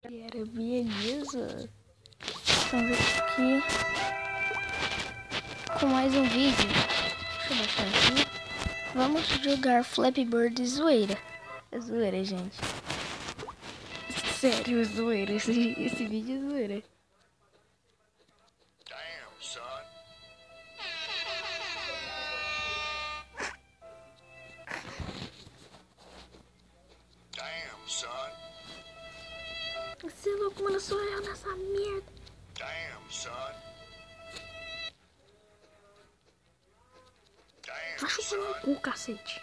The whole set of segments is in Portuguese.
Galera, beleza? Estamos aqui com mais um vídeo. Deixa eu baixar aqui. Vamos jogar Flappy Bird zoeira. É zoeira, gente. Sério, é zoeira. Esse vídeo é zoeira. Damn, son. Damn, son. Você é louco, mano, sou eu nessa merda. Damn, son. Damn, Vai chupar no son. cu, cacete.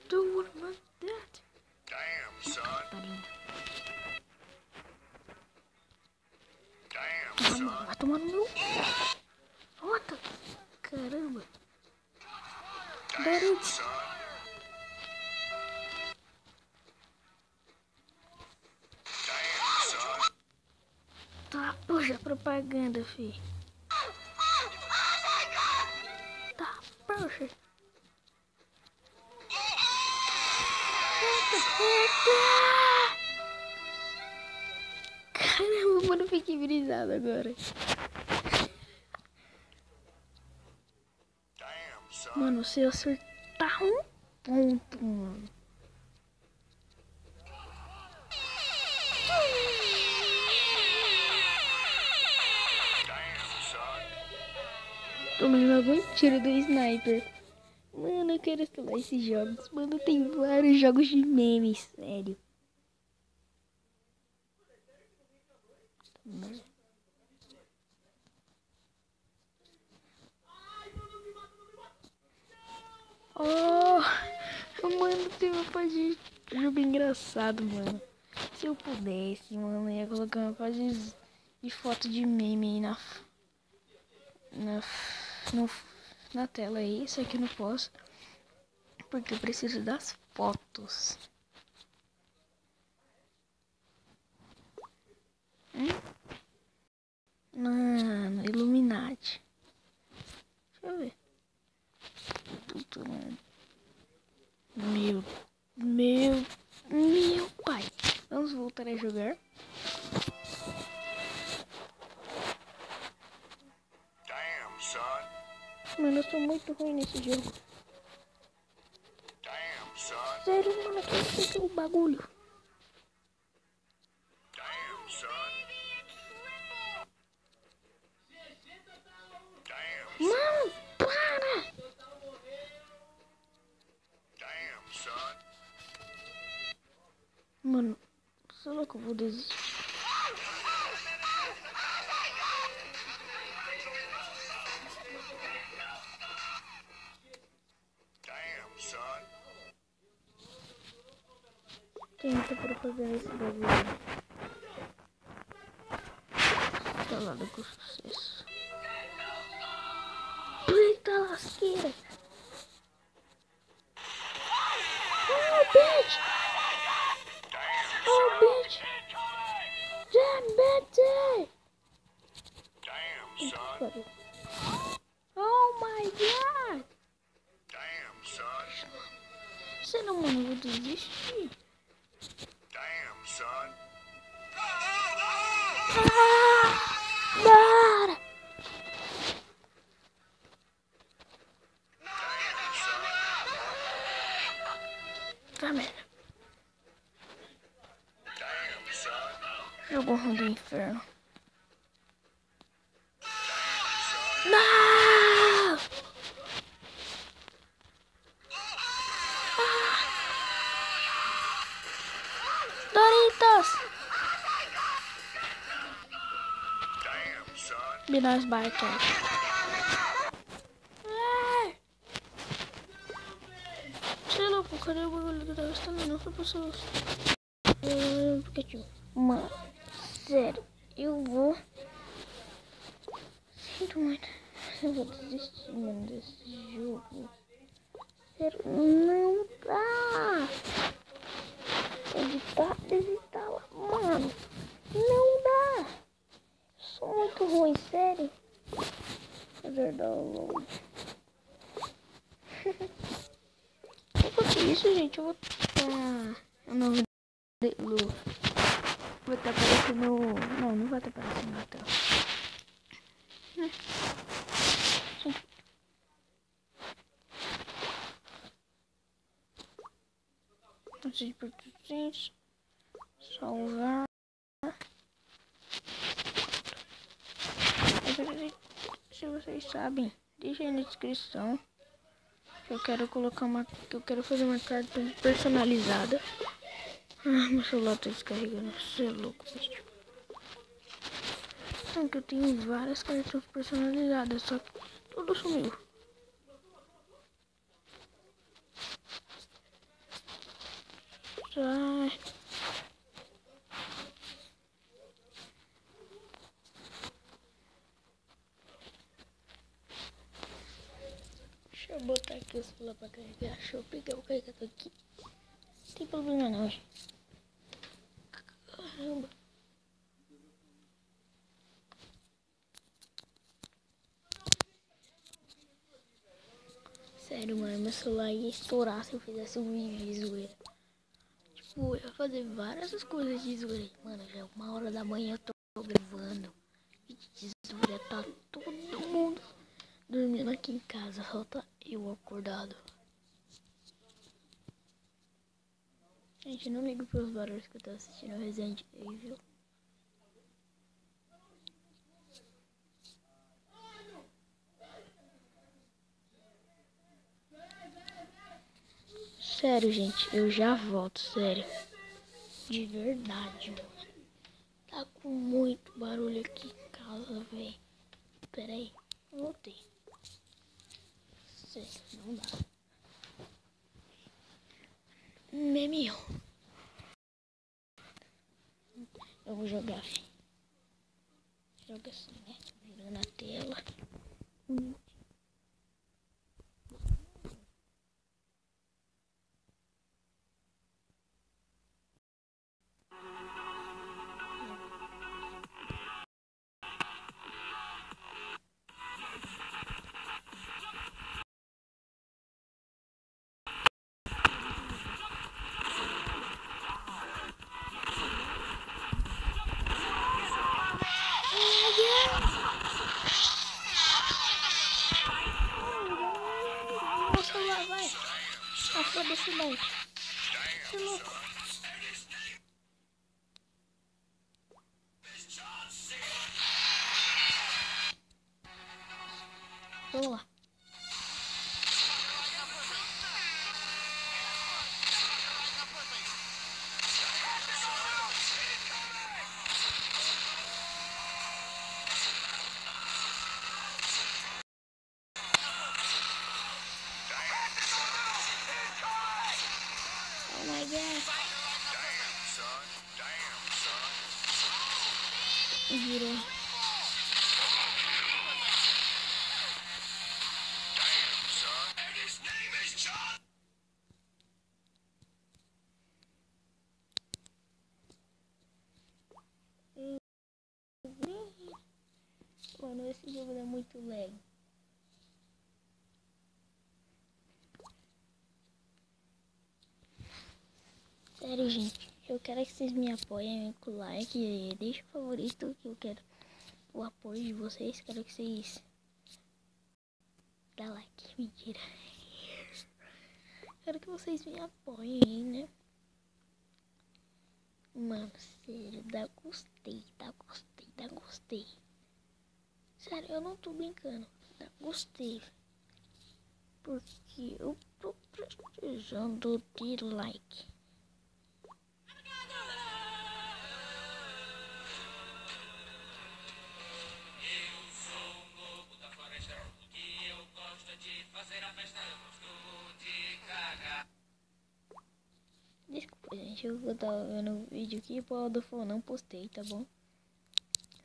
Do what about that? Damn, son. Parindo. Damn, Ah, son. mano, vai tomar no meu. Rota. Caramba. Damn, Barulho. son. Damn, son. Tá, poxa, propaganda, fi. Tá, poxa. Caramba, mano, fiquei brisado agora. Damn, son. Mano, se eu acertar um ponto, mano. Damn, son. Tomei logo um tiro do sniper. Mano, eu quero instalar esses jogos. Mano, tem vários jogos de memes, sério. Oh, mano, tem uma parte de jogo engraçado, mano. Se eu pudesse, mano, eu ia colocar uma parte de foto de meme aí na tela aí. Só que eu não posso, porque eu preciso das fotos. Mano, Illuminati. Deixa eu ver. Tudo, mano. Meu pai. Vamos voltar a jogar. Damn, son. Mano, eu sou muito ruim nesse jogo. Damn, son. Sério, mano, que é o bagulho? Damn, son. Damn, Mano, para! damn, son. Mano, será que eu vou desistir? Damn, son. Tenta propagar esse bagulho. Instalado com sucesso. Eita lasqueira! Oh, bitch! Oh, bitch! Damn, bitch! Damn, son. Oh my god! Damn, son. Você não, mano, eu vou desistir. Damn, son. Bora! Damn, son. Tá merda. Damn, son. Jogo ruim do inferno. Damn, son. Não! Doritos! Damn, son. Me dá umas barcas. Sei lá, pô, cadê o bagulho que tava instalando? Não foi pessoas. Pikachu. Mano, sério, eu vou. Sinto muito. Eu vou desistir, mano, desse jogo. Sério, não dá. Desinstala, mano. Não dá. Sou muito ruim, sério. Fazer download. Enquanto isso, gente, eu vou. O novo tá aparecendo... Não, não vai estar aparecendo na tela. Antes de produções, salvar. Se vocês sabem, deixa aí na descrição que eu quero colocar que eu quero fazer uma carta personalizada. Meu celular tá descarregando, você é louco, bicho. Então, que eu tenho várias cartas personalizadas, só que tudo sumiu. Sai. Deixa eu botar aqui o celular pra carregar. Deixa eu pegar o carregador aqui. Não tem problema não, gente. Caramba. Sério, mano, meu celular ia estourar se eu fizesse um vídeo de zoeira. Tipo, eu ia fazer várias coisas de zoeira. Mano, já é 1h da manhã, eu tô gravando. Vídeo de zoeira, tá todo mundo dormindo aqui em casa. Só tá eu acordado. Gente, não ligo pros barulhos que eu tô assistindo Resident Evil. Sério, gente, eu já volto, sério. De verdade, mano. Tá com muito barulho aqui em casa, velho. Pera aí, voltei. Sério, não dá. Meme. Eu vou jogar, filho. Joga assim, né? Virando a tela. Nossa, lá vai. Ah, foda-se, não. Que louco. Vamos lá. Oh my god. Virou. Mano, esse jogo é muito lag. Sério, gente. Eu quero que vocês me apoiem com o like. Deixa o favorito que eu quero o apoio de vocês. Quero que vocês... Dá like. Mentira. Quero que vocês me apoiem, né? Mano, sério. Dá gostei. Sério, eu não tô brincando. Dá gostei. Porque eu tô precisando de like. Desculpa, gente, eu tava vendo o vídeo aqui, pô, do fone, não postei, tá bom?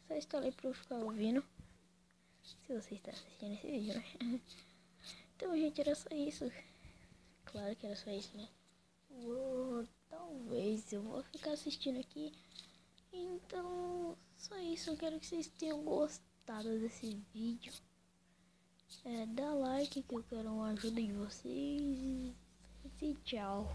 Só instalei pra eu ficar ouvindo. Se você está assistindo esse vídeo, né? Então, gente, era só isso. Claro que era só isso, né? Talvez eu vou ficar assistindo aqui. Então, só isso. Eu quero que vocês tenham gostado desse vídeo. Dá like que eu quero uma ajuda de vocês. E tchau.